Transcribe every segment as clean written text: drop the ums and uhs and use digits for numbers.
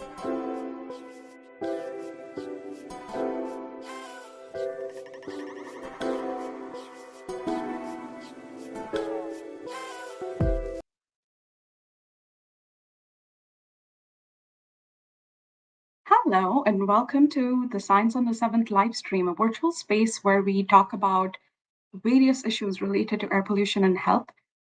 Hello, and welcome to the Science on the Seventh live stream, a virtual space where we talk about various issues related to air pollution and health.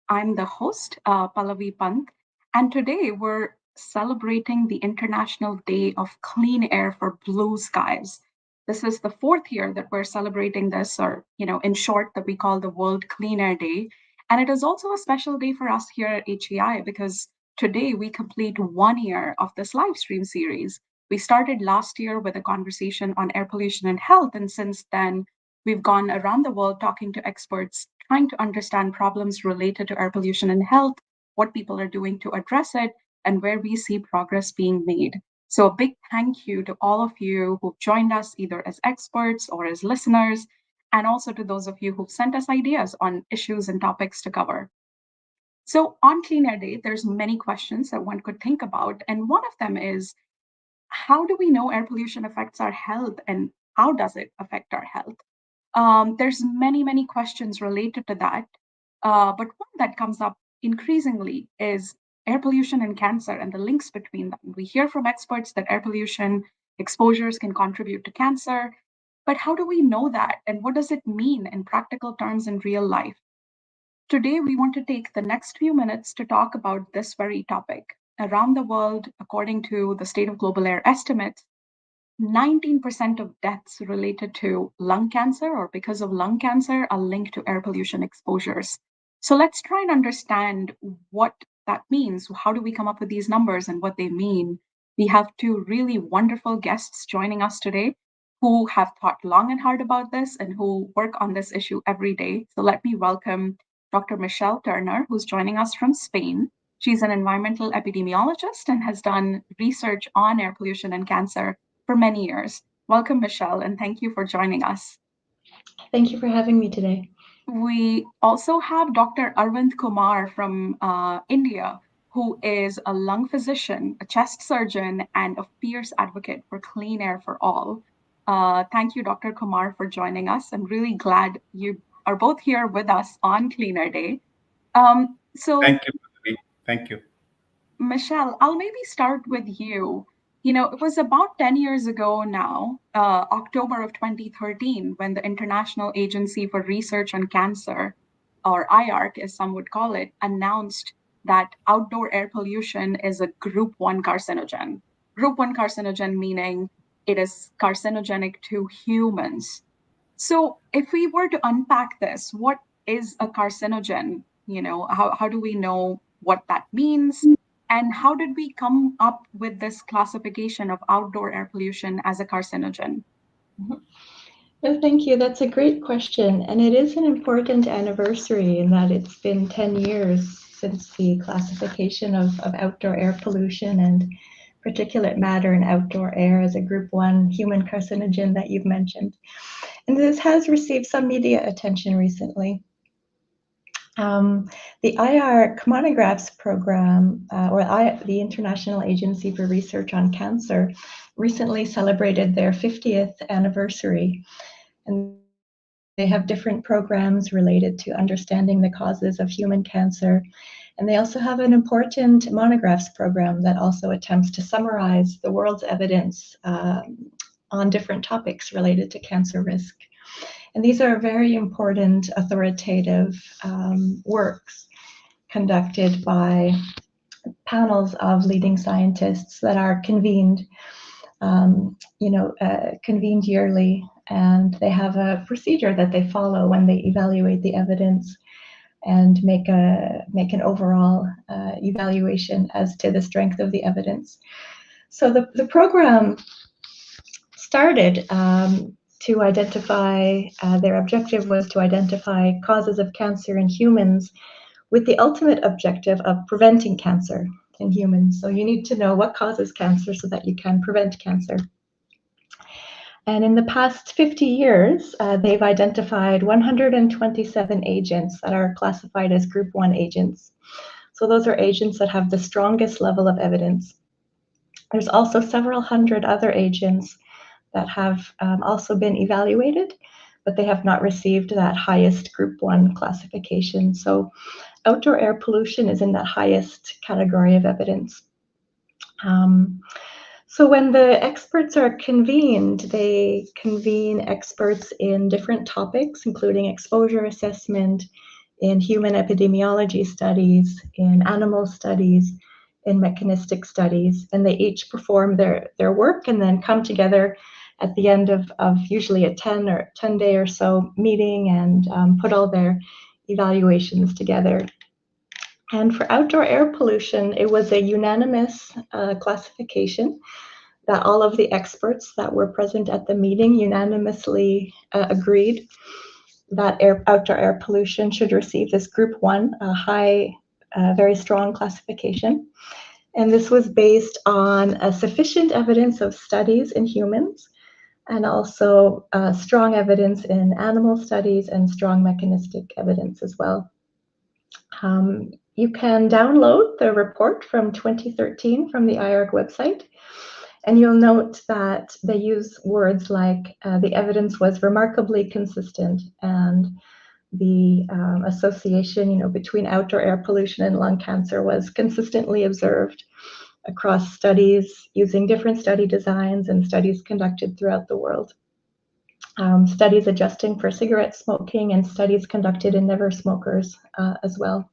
I'm the host, Pallavi Pant, and today we're celebrating the International Day of Clean Air for Blue Skies. This is the fourth year that we're celebrating this, or in short, that we call the World Clean Air Day. And it is also a special day for us here at HEI because today we complete 1 year of this live stream series. We started last year with a conversation on air pollution and health, and since then, we've gone around the world talking to experts, trying to understand problems related to air pollution and health, what people are doing to address it, and where we see progress being made. So, a big thank you to all of you who've joined us either as experts or as listeners, and also to those of you who've sent us ideas on issues and topics to cover. So, on Clean Air Day, there's many questions that one could think about, and one of them is how do we know air pollution affects our health and how does it affect our health? There's many questions related to that, but one that comes up increasingly is air pollution and cancer and the links between them. We hear from experts that air pollution exposures can contribute to cancer, but how do we know that and what does it mean in practical terms in real life? Today, we want to take the next few minutes to talk about this very topic. Around the world, according to the State of Global Air estimates, 19% of deaths related to lung cancer or because of lung cancer are linked to air pollution exposures. So let's try and understand what that means. How do we come up with these numbers and what they mean? We have two really wonderful guests joining us today who have thought long and hard about this and who work on this issue every day. So let me welcome Dr. Michelle Turner, who's joining us from Spain. She's an environmental epidemiologist and has done research on air pollution and cancer for many years. Welcome, Michelle, and thank you for joining us. Thank you for having me today. We also have Dr. Arvind Kumar from India, who is a lung physician, a chest surgeon, and a fierce advocate for clean air for all. Thank you, Dr. Kumar, for joining us. I'm really glad you are both here with us on Clean Air Day. Thank you. Thank you. Michelle, I'll maybe start with you. It was about 10 years ago now, October of 2013, when the International Agency for Research on Cancer, or IARC as some would call it, announced that outdoor air pollution is a group 1 carcinogen. Group 1 carcinogen meaning it is carcinogenic to humans. So if we were to unpack this, what is a carcinogen? How do we know what that means? And how did we come up with this classification of outdoor air pollution as a carcinogen? No, thank you. That's a great question. And it is an important anniversary in that it's been 10 years since the classification of outdoor air pollution and particulate matter in outdoor air as a group 1 human carcinogen that you've mentioned. And this has received some media attention recently. The IARC Monographs Program, the International Agency for Research on Cancer, recently celebrated their 50th anniversary. And they have different programs related to understanding the causes of human cancer. And they also have an important monographs program that also attempts to summarize the world's evidence on different topics related to cancer risk. And these are very important authoritative works conducted by panels of leading scientists that are convened yearly, and they have a procedure that they follow when they evaluate the evidence and make an overall evaluation as to the strength of the evidence. So the program started to identify, their objective was to identify causes of cancer in humans with the ultimate objective of preventing cancer in humans. So you need to know what causes cancer so that you can prevent cancer. And in the past 50 years, they've identified 127 agents that are classified as group 1 agents. So those are agents that have the strongest level of evidence. There's also several hundred other agents that have also been evaluated, but they have not received that highest Group 1 classification. So outdoor air pollution is in that highest category of evidence. So when the experts are convened, they convene experts in different topics, including exposure assessment, in human epidemiology studies, in animal studies, in mechanistic studies, and they each perform their work and then come together at the end of usually a 10 day or so meeting and put all their evaluations together. And for outdoor air pollution, it was a unanimous classification that all of the experts that were present at the meeting unanimously agreed that outdoor air pollution should receive this Group 1, a high, very strong classification. And this was based on sufficient evidence of studies in humans and also strong evidence in animal studies and strong mechanistic evidence as well. You can download the report from 2013 from the IARC website, and you'll note that they use words like the evidence was remarkably consistent and the association between outdoor air pollution and lung cancer was consistently observed across studies using different study designs and studies conducted throughout the world. Studies adjusting for cigarette smoking and studies conducted in never smokers as well.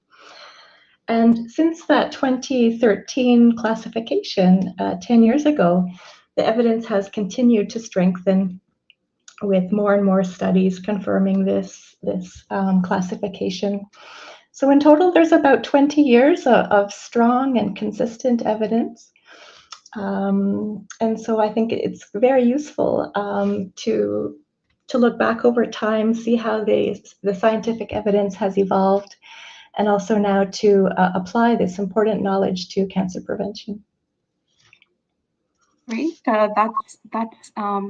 And since that 2013 classification 10 years ago, the evidence has continued to strengthen with more and more studies confirming this classification. So in total, there's about 20 years of strong and consistent evidence. And so I think it's very useful to look back over time, see how the scientific evidence has evolved, and also now to apply this important knowledge to cancer prevention. Great. That's a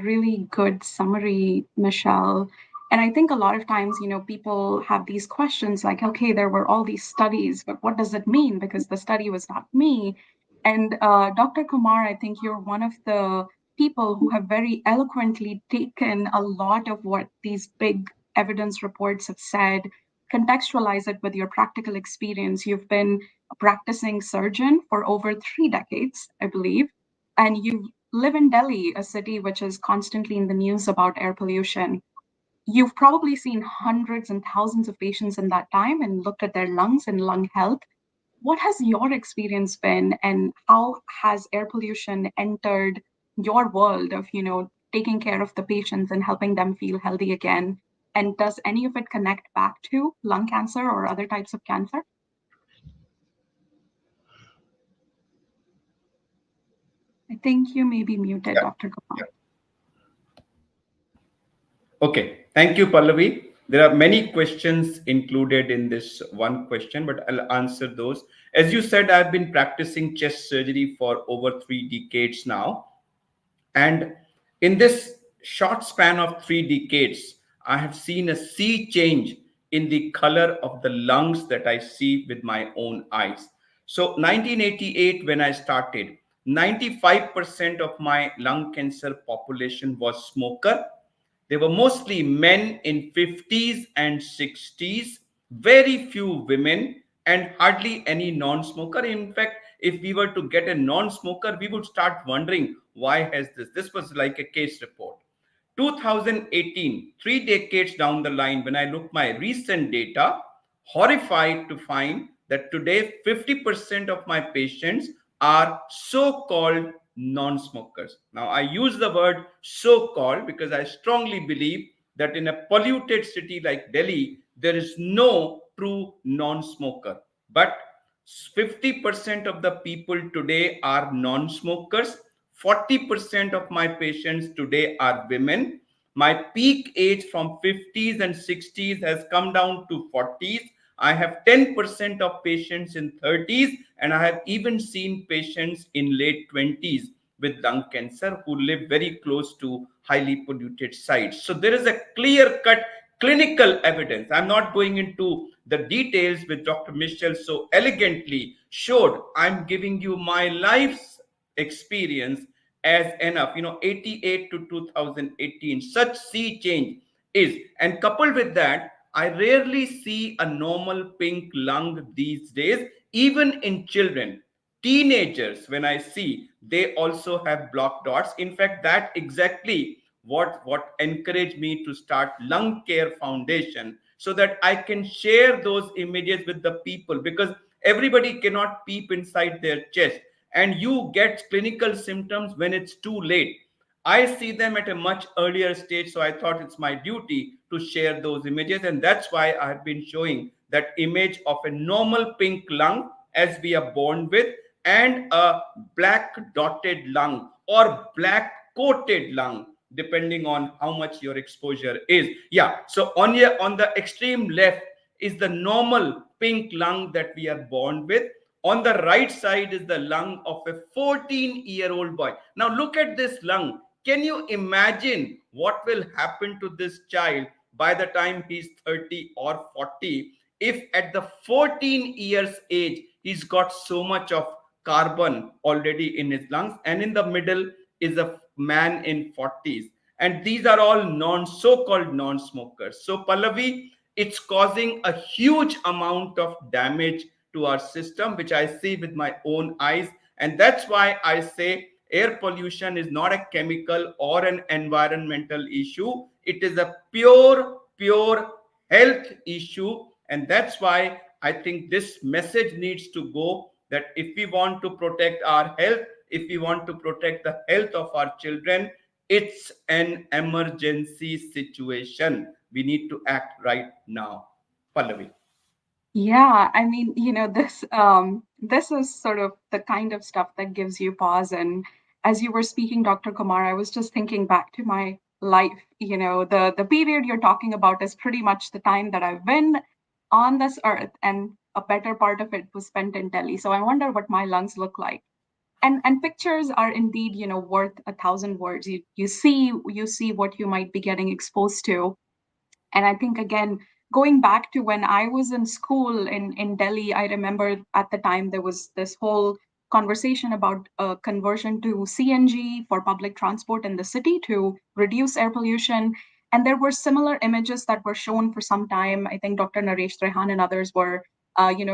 really good summary, Michelle. And I think a lot of times, people have these questions like, okay, there were all these studies, but what does it mean? Because the study was not me. And Dr. Kumar, I think you're one of the people who have very eloquently taken a lot of what these big evidence reports have said, contextualize it with your practical experience. You've been a practicing surgeon for over 3 decades, I believe, and you live in Delhi, a city which is constantly in the news about air pollution. You've probably seen hundreds and thousands of patients in that time and looked at their lungs and lung health. What has your experience been, and how has air pollution entered your world of, taking care of the patients and helping them feel healthy again? And does any of it connect back to lung cancer or other types of cancer? I think you may be muted, Yeah. Dr. Kumar. Yeah. Okay, thank you, Pallavi. There are many questions included in this one question, but I'll answer those. As you said, I've been practicing chest surgery for over 3 decades now. And in this short span of 3 decades, I have seen a sea change in the color of the lungs that I see with my own eyes. So 1988, when I started, 95% of my lung cancer population was smoker. They were mostly men in 50s and 60s, very few women, and hardly any non-smoker. In fact, if we were to get a non-smoker, we would start wondering, why has this was like a case report. 2018, 3 decades down the line, when I look my recent data, horrified to find that today 50% of my patients are so-called non-smokers. Now, I use the word so-called because I strongly believe that in a polluted city like Delhi, there is no true non-smoker. But 50% of the people today are non-smokers. 40% of my patients today are women. My peak age from 50s and 60s has come down to 40s. I have 10% of patients in 30s, and I have even seen patients in late 20s with lung cancer who live very close to highly polluted sites. So there is a clear-cut clinical evidence. I'm not going into the details which Dr. Michelle so elegantly showed. I'm giving you my life's experience as enough. 88 to 2018, such sea change is. And coupled with that, I rarely see a normal pink lung these days, even in children. Teenagers, when I see, they also have block dots. In fact, that exactly what encouraged me to start Lung Care Foundation, so that I can share those images with the people, because everybody cannot peep inside their chest, and you get clinical symptoms when it's too late. I see them at a much earlier stage, so I thought it's my duty to share those images, and that's why I've been showing that image of a normal pink lung as we are born with, and a black dotted lung or black coated lung, depending on how much your exposure is. Yeah, so on the extreme left is the normal pink lung that we are born with. On the right side is the lung of a 14-year-old boy. Now look at this lung. Can you imagine what will happen to this child by the time he's 30 or 40, if at the 14 years age he's got so much of carbon already in his lungs? And in the middle is a man in 40s, and these are all so-called non-smokers. So Pallavi, it's causing a huge amount of damage to our system, which I see with my own eyes. And that's why I say air pollution is not a chemical or an environmental issue. It is a pure health issue. And that's why I think this message needs to go, that if we want to protect our health, if we want to protect the health of our children, it's an emergency situation. We need to act right now. Pallavi. Yeah, I mean, this is sort of the kind of stuff that gives you pause. And as you were speaking, Dr. Kumar, I was just thinking back to my life. The period you're talking about is pretty much the time that I've been on this earth, and a better part of it was spent in Delhi. So I wonder what my lungs look like. And pictures are indeed, worth 1,000 words. You see what you might be getting exposed to. And I think, again, going back to when I was in school in Delhi, I remember at the time there was this whole conversation about conversion to CNG for public transport in the city to reduce air pollution. And there were similar images that were shown for some time. I think Dr. Naresh Trehan and others were,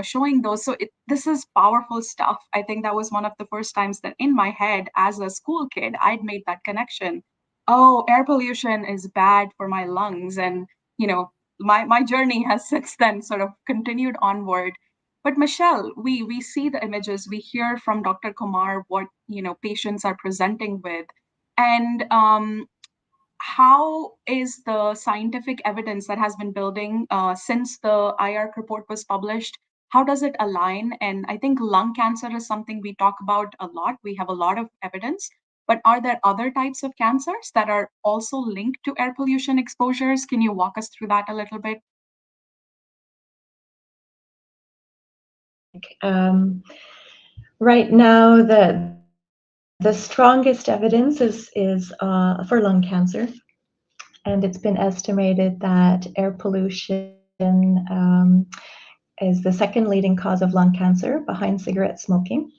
showing those. So this is powerful stuff. I think that was one of the first times that in my head as a school kid, I'd made that connection. Oh, air pollution is bad for my lungs. And my journey has since then sort of continued onward. But Michelle, we see the images, we hear from Dr. Kumar what patients are presenting with, and how is the scientific evidence that has been building since the IARC report was published? How does it align? And I think lung cancer is something we talk about a lot. We have a lot of evidence, but are there other types of cancers that are also linked to air pollution exposures? Can you walk us through that a little bit? Right now, the strongest evidence is for lung cancer, and it's been estimated that air pollution is the second leading cause of lung cancer behind cigarette smoking.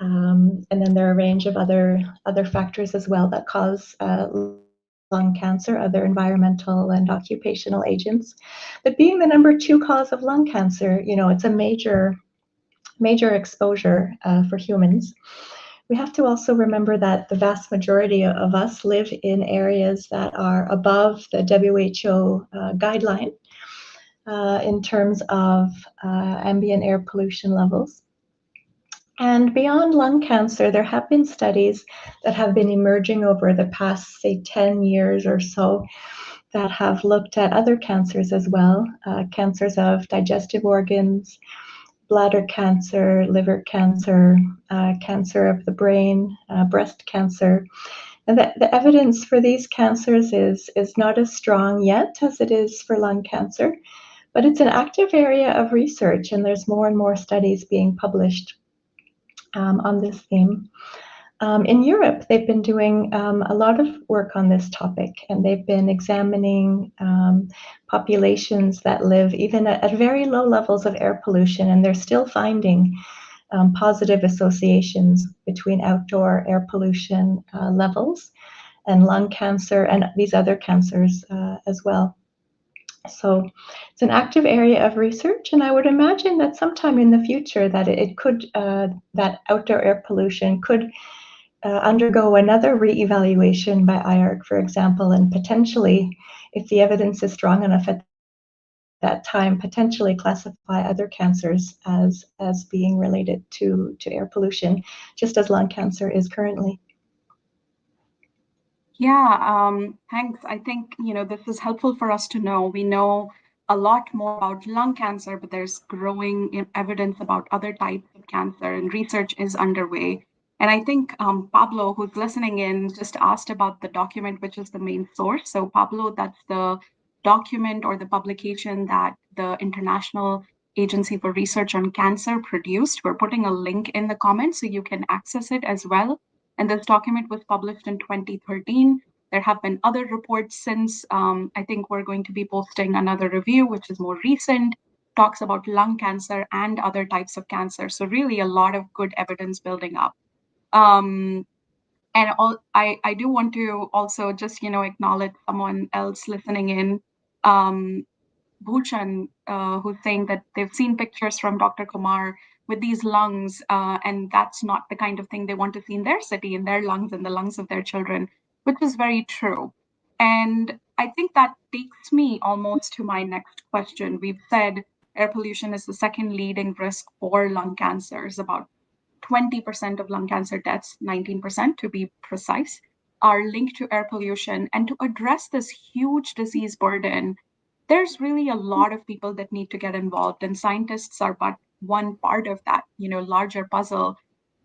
And then there are a range of other factors as well that cause lung cancer, other environmental and occupational agents. But being the number 2 cause of lung cancer, it's a major exposure for humans. We have to also remember that the vast majority of us live in areas that are above the WHO guideline in terms of ambient air pollution levels. And beyond lung cancer, there have been studies that have been emerging over the past, say, 10 years or so that have looked at other cancers as well, cancers of digestive organs, bladder cancer, liver cancer, cancer of the brain, breast cancer. And the evidence for these cancers is not as strong yet as it is for lung cancer, but it's an active area of research, and there's more and more studies being published on this theme. In Europe, they've been doing a lot of work on this topic, and they've been examining populations that live even at very low levels of air pollution, and they're still finding positive associations between outdoor air pollution levels and lung cancer and these other cancers as well. So it's an active area of research, and I would imagine that sometime in the future that it could that outdoor air pollution could undergo another reevaluation by IARC, for example, and potentially, if the evidence is strong enough at that time, potentially classify other cancers as being related to air pollution, just as lung cancer is currently. Yeah, thanks. I think, this is helpful for us to know. We know a lot more about lung cancer, but there's growing evidence about other types of cancer, and research is underway. And I think Pablo, who's listening in, just asked about the document, which is the main source. So, Pablo, that's the document or the publication that the International Agency for Research on Cancer produced. We're putting a link in the comments so you can access it as well. And this document was published in 2013. There have been other reports since. I think we're going to be posting another review, which is more recent, talks about lung cancer and other types of cancer. So really a lot of good evidence building up. I do want to also just, acknowledge someone else listening in, Bhuchan, who's saying that they've seen pictures from Dr. Kumar with these lungs, and that's not the kind of thing they want to see in their city, in their lungs, and the lungs of their children, which is very true. And I think that takes me almost to my next question. We've said air pollution is the second leading risk for lung cancers. About 20% of lung cancer deaths, 19% to be precise, are linked to air pollution. And to address this huge disease burden, there's really a lot of people that need to get involved, and scientists are but one part of that, larger puzzle.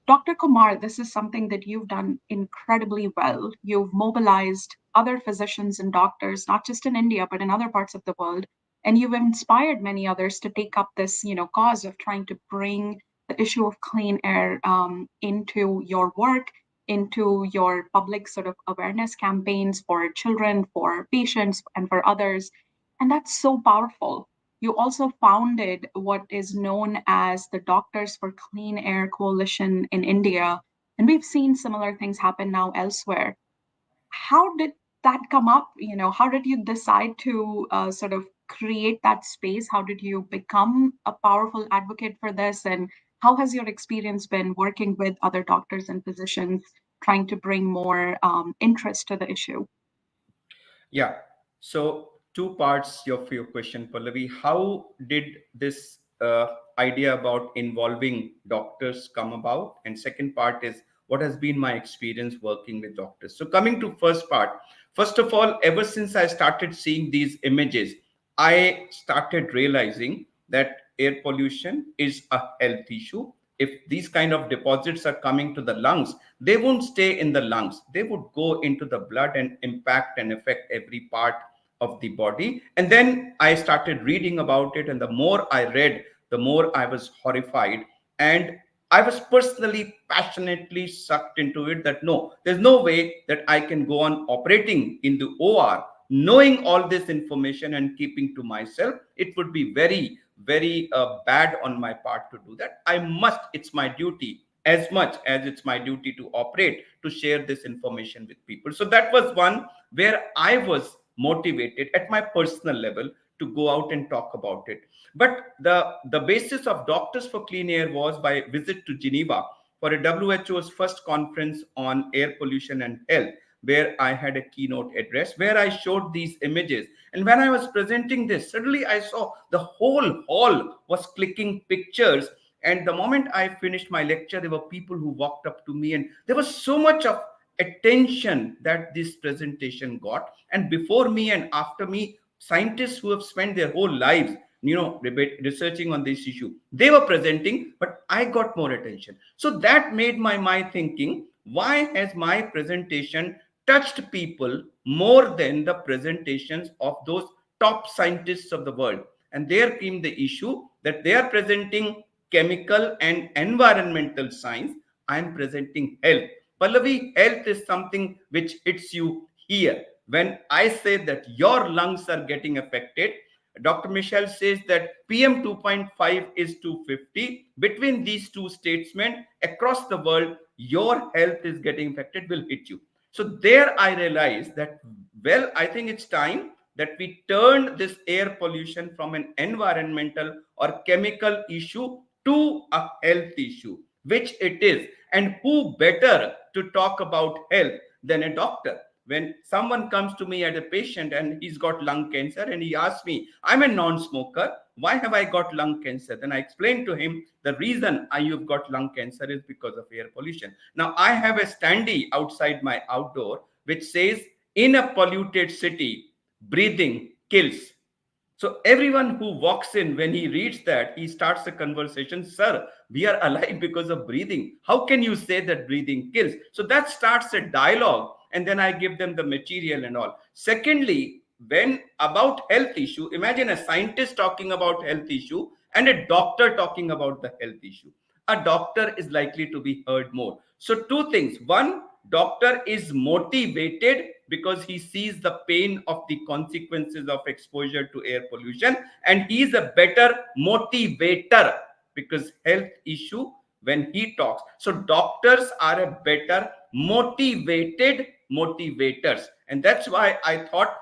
Dr. Kumar, this is something that you've done incredibly well. You've mobilized other physicians and doctors, not just in India, but in other parts of the world. And you've inspired many others to take up this, cause of trying to bring the issue of clean air into your work, into your public sort of awareness campaigns for children, for patients, and for others. And that's so powerful. You also founded what is known as the Doctors for Clean Air Coalition in India. And we've seen similar things happen now elsewhere. How did that come up? How did you decide to sort of create that space? How did you become a powerful advocate for this? And how has your experience been working with other doctors and physicians trying to bring more interest to the issue? Yeah. So two parts of your question, Pallavi. How did this idea about involving doctors come about? And second part is what has been my experience working with doctors. So coming to first part, first of all, ever since I started seeing these images, I started realizing that air pollution is a health issue. If these kind of deposits are coming to the lungs, they won't stay in the lungs. They would go into the blood and impact and affect every part of the body. And then I started reading about it. And the more I read, the more I was horrified. And I was personally, passionately sucked into it that no, there's no way that I can go on operating in the OR knowing all this information and keeping to myself. It would be very, very bad on my part to do that. I must, it's my duty, as much as it's my duty to operate, to share this information with people. So that was one where I was motivated at my personal level to go out and talk about it. But the basis of Doctors for Clean Air was by visit to Geneva for a WHO's first conference on air pollution and health, where I had a keynote address where I showed these images. And when I was presenting this, suddenly I saw the whole hall was clicking pictures. And the moment I finished my lecture, there were people who walked up to me, and there was so much of attention that this presentation got. And before me and after me, scientists who have spent their whole lives researching on this issue, they were presenting, but I got more attention. So that made my mind thinking, why has my presentation touched people more than the presentations of those top scientists of the world? And there came the issue that they are presenting chemical and environmental science. I am presenting health. Pallavi, health is something which hits you here. When I say that your lungs are getting affected, Dr. Michelle says that PM 2.5 is 250. Between these two statements, across the world, your health is getting affected will hit you. So there I realized that, well, I think it's time that we turn this air pollution from an environmental or chemical issue to a health issue, which it is. And who better to talk about health than a doctor? When someone comes to me as a patient and he's got lung cancer and he asks me, I'm a non-smoker, why have I got lung cancer? Then I explain to him the reason you've got lung cancer is because of air pollution. Now I have a standee outside my outdoor which says, in a polluted city, breathing kills. So everyone who walks in, when he reads that, he starts a conversation. Sir, we are alive because of breathing. How can you say that breathing kills? So that starts a dialogue, and then I give them the material and all. Secondly, when about health issue, imagine a scientist talking about health issue and a doctor talking about the health issue. A doctor is likely to be heard more. So two things. One, doctor is motivated because he sees the pain of the consequences of exposure to air pollution, and he is a better motivator because health issue when he talks. So doctors are a better motivated motivators, and that's why I thought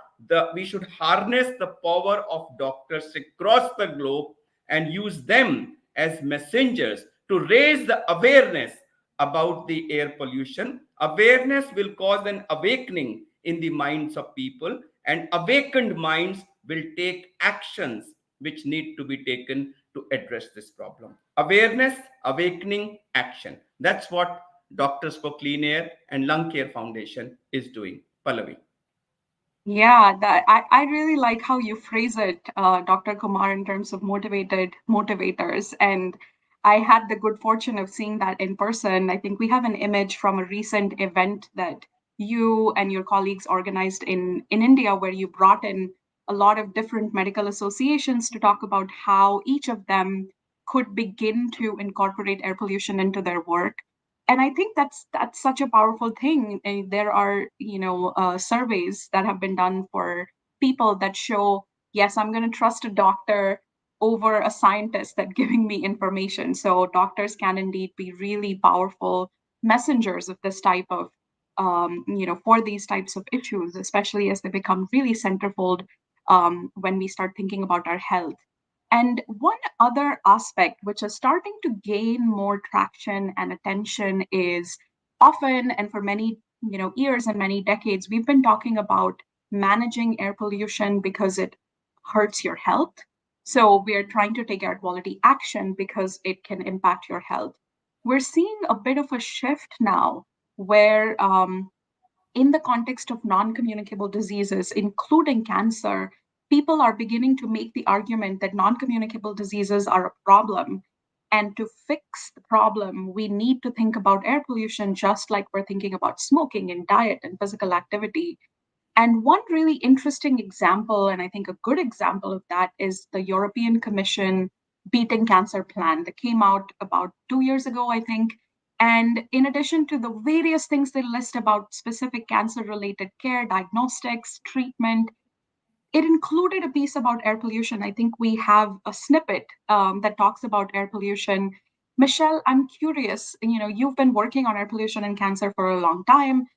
we should harness the power of doctors across the globe and use them as messengers to raise the awareness about the air pollution. Awareness will cause an awakening in the minds of people, and awakened minds will take actions which need to be taken to address this problem. Awareness, awakening, action. That's what Doctors for Clean Air and Lung Care Foundation is doing. Pallavi. Yeah, I really like how you phrase it, Dr. Kumar, in terms of motivated motivators. And I had the good fortune of seeing that in person. I think we have an image from a recent event that you and your colleagues organized in India, where you brought in a lot of different medical associations to talk about how each of them could begin to incorporate air pollution into their work. And I think that's such a powerful thing. And there are surveys that have been done for people that show, yes, I'm going to trust a doctor over a scientist that giving me information. So doctors can indeed be really powerful messengers of this type of for these types of issues, especially as they become really centerfold when we start thinking about our health. And one other aspect which is starting to gain more traction and attention is often, and for many years and many decades, we've been talking about managing air pollution because it hurts your health. So we are trying to take air quality action because it can impact your health. We're seeing a bit of a shift now where in the context of non-communicable diseases, including cancer, people are beginning to make the argument that non-communicable diseases are a problem. And to fix the problem, we need to think about air pollution just like we're thinking about smoking and diet and physical activity. And one really interesting example, and I think a good example of that, is the European Commission Beating Cancer Plan that came out about 2 years ago, I think. And in addition to the various things they list about specific cancer related care, diagnostics, treatment, it included a piece about air pollution. I think we have a snippet that talks about air pollution. Michelle, I'm curious, you've been working on air pollution and cancer for a long time.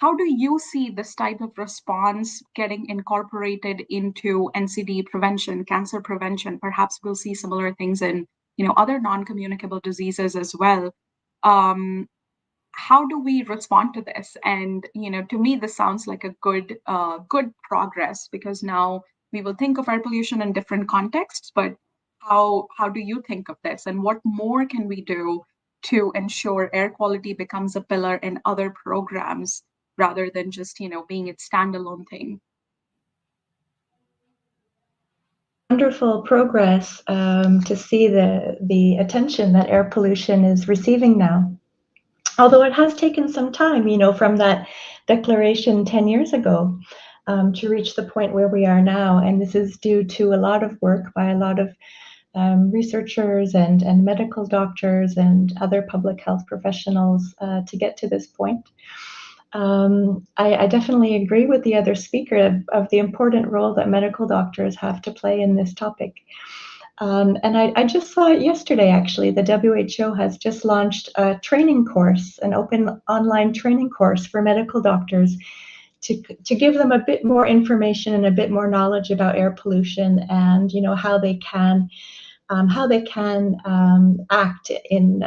How do you see this type of response getting incorporated into NCD prevention, cancer prevention? Perhaps we'll see similar things in other non-communicable diseases as well. Um, how do we respond to this? And to me, this sounds like a good progress, because now we will think of air pollution in different contexts. But how do you think of this, and what more can we do to ensure air quality becomes a pillar in other programs rather than just being its standalone thing? Wonderful progress to see the attention that air pollution is receiving now. Although it has taken some time, from that declaration 10 years ago to reach the point where we are now. And this is due to a lot of work by a lot of researchers and medical doctors and other public health professionals to get to this point. I definitely agree with the other speaker of the important role that medical doctors have to play in this topic. And I just saw it yesterday, actually. The WHO has just launched a training course, an open online training course for medical doctors to give them a bit more information and a bit more knowledge about air pollution and, you know, how they can act in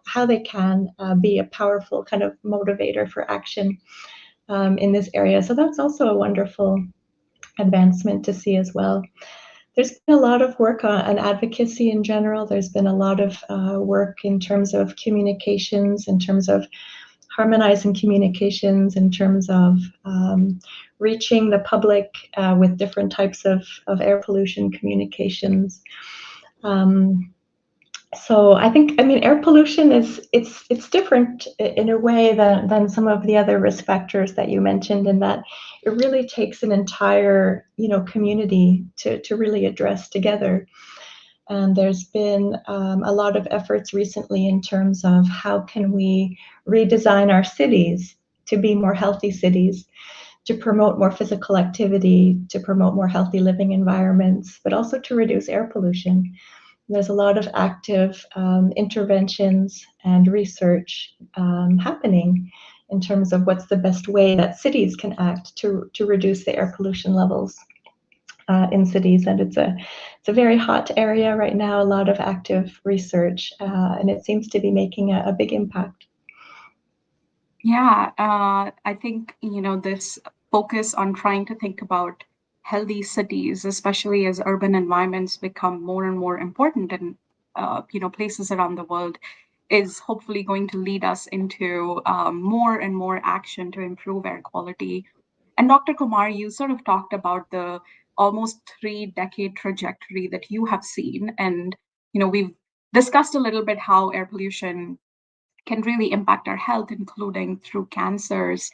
how they can be a powerful kind of motivator for action in this area. So that's also a wonderful advancement to see as well. There's been a lot of work on advocacy in general. There's been a lot of work in terms of communications, in terms of harmonizing communications, in terms of reaching the public with different types of air pollution communications. So I think, I mean, air pollution it's different in a way than some of the other risk factors that you mentioned, in that it really takes an entire, you know, community to really address together. And there's been a lot of efforts recently in terms of how can we redesign our cities to be more healthy cities, to promote more physical activity, to promote more healthy living environments, but also to reduce air pollution. There's a lot of active interventions and research happening in terms of what's the best way that cities can act to reduce the air pollution levels in cities. And it's a very hot area right now, a lot of active research, and it seems to be making a big impact. Yeah, I think, you know, this focus on trying to think about healthy cities, especially as urban environments become more and more important in, you know, places around the world, is hopefully going to lead us into more and more action to improve air quality. And Dr. Kumar, you sort of talked about the almost 3-decade trajectory that you have seen. And, you know, we've discussed a little bit how air pollution can really impact our health, including through cancers.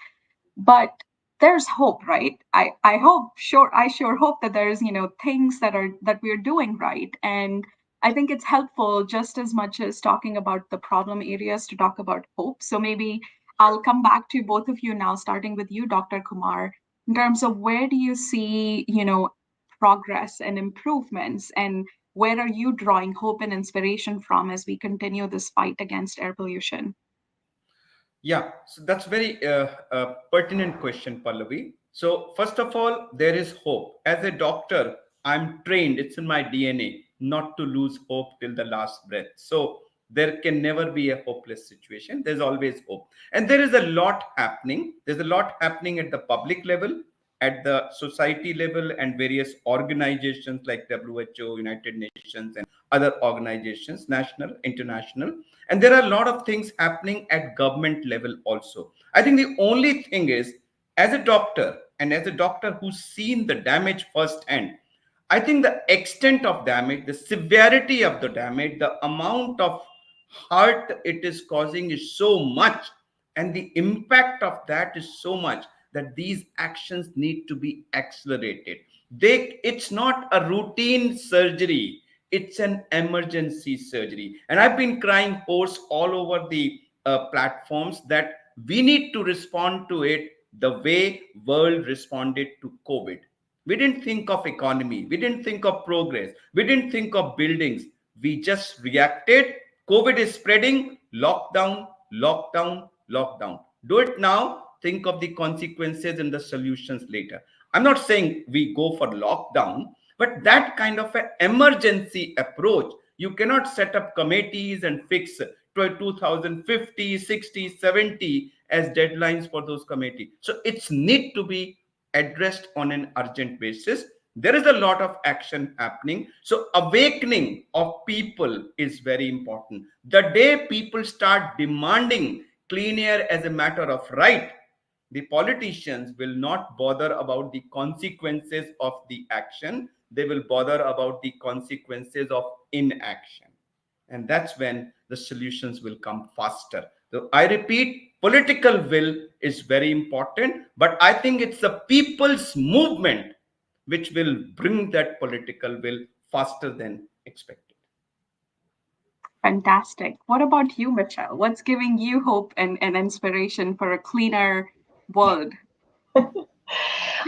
But there's hope, right? I hope, I sure hope that there's, you know, things that we're doing right. And I think it's helpful just as much as talking about the problem areas to talk about hope. So maybe I'll come back to both of you now, starting with you, Dr. Kumar, in terms of where do you see, you know, progress and improvements, and where are you drawing hope and inspiration from as we continue this fight against air pollution? Yeah, so that's very pertinent question, Pallavi. So first of all, there is hope. As a doctor, I'm trained, it's in my DNA, not to lose hope till the last breath. So there can never be a hopeless situation. There's always hope. And there is a lot happening. There's a lot happening at the public level, at the society level, and various organizations like WHO, United Nations, and other organizations, national, international. And there are a lot of things happening at government level also. I think the only thing is, as a doctor, and as a doctor who's seen the damage firsthand, I think the extent of damage, the severity of the damage, the amount of hurt it is causing is so much, and the impact of that is so much, that these actions need to be accelerated. It's not a routine surgery, it's an emergency surgery. And I've been crying hoarse all over the platforms that we need to respond to it the way world responded to COVID. We didn't think of economy, we didn't think of progress, we didn't think of buildings. We just reacted. COVID is spreading, lockdown, lockdown, lockdown. Do it now, think of the consequences and the solutions later. I'm not saying we go for lockdown, but that kind of an emergency approach. You cannot set up committees and fix 2050, 60, 70 as deadlines for those committees. So it's need to be addressed on an urgent basis. There is a lot of action happening. So awakening of people is very important. The day people start demanding clean air as a matter of right, the politicians will not bother about the consequences of the action. They will bother about the consequences of inaction. And that's when the solutions will come faster. So I repeat, political will is very important, but I think it's the people's movement which will bring that political will faster than expected. Fantastic. What about you, Michelle? What's giving you hope and inspiration for a cleaner world?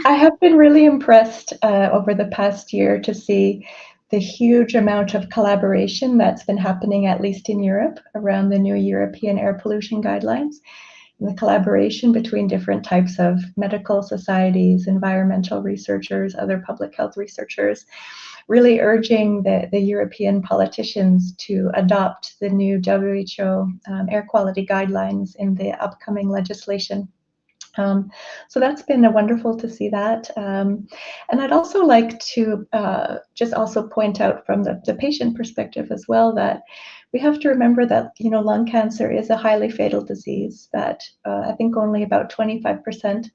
I have been really impressed over the past year to see the huge amount of collaboration that's been happening, at least in Europe, around the new European air pollution guidelines. And the collaboration between different types of medical societies, environmental researchers, other public health researchers, really urging the European politicians to adopt the new WHO air quality guidelines in the upcoming legislation. So that's been wonderful to see that. And I'd also like to just also point out from the patient perspective as well that we have to remember that lung cancer is a highly fatal disease. That I think only about 25%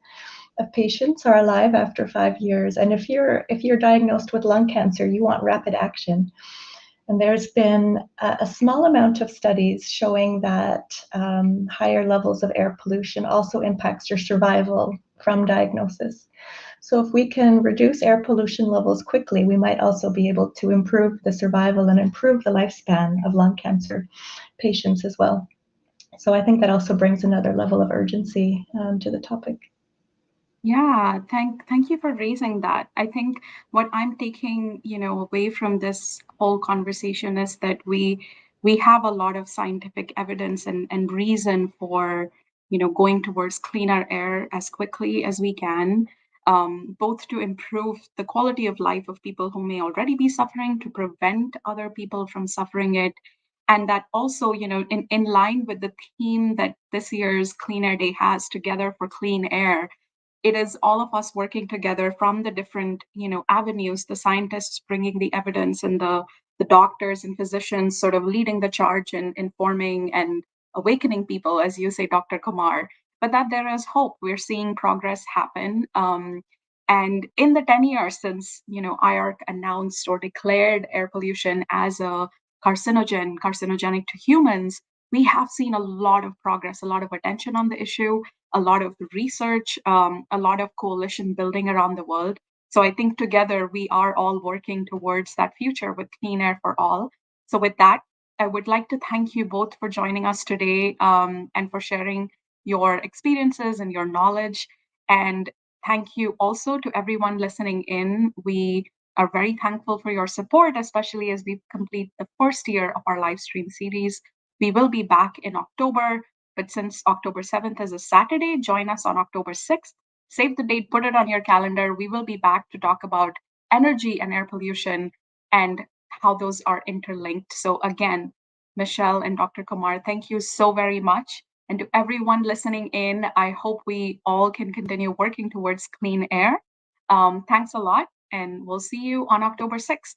of patients are alive after 5 years. And if you're diagnosed with lung cancer, you want rapid action. And there's been a small amount of studies showing that higher levels of air pollution also impacts your survival from diagnosis. So if we can reduce air pollution levels quickly, we might also be able to improve the survival and improve the lifespan of lung cancer patients as well. So I think that also brings another level of urgency to the topic. Yeah, thank you for raising that. I think what I'm taking, away from this whole conversation is that we have a lot of scientific evidence and reason for, going towards cleaner air as quickly as we can, both to improve the quality of life of people who may already be suffering, to prevent other people from suffering it. And that also, in line with the theme that this year's Clean Air Day has, Together for Clean Air, it is all of us working together from the different avenues, the scientists bringing the evidence, and the doctors and physicians sort of leading the charge in informing and awakening people, as you say, Dr. Kumar. But that there is hope. We're seeing progress happen. And in the 10 years since IARC announced or declared air pollution as a carcinogenic to humans, we have seen a lot of progress, a lot of attention on the issue, a lot of research, a lot of coalition building around the world. So I think together we are all working towards that future with clean air for all. So with that, I would like to thank you both for joining us today, and for sharing your experiences and your knowledge. And thank you also to everyone listening in. We are very thankful for your support, especially as we complete the first year of our live stream series. We will be back in October, but since October 7th is a Saturday, join us on October 6th. Save the date, put it on your calendar. We will be back to talk about energy and air pollution and how those are interlinked. So, again, Michelle and Dr. Kumar, thank you so very much. And to everyone listening in, I hope we all can continue working towards clean air. Thanks a lot, and we'll see you on October 6th.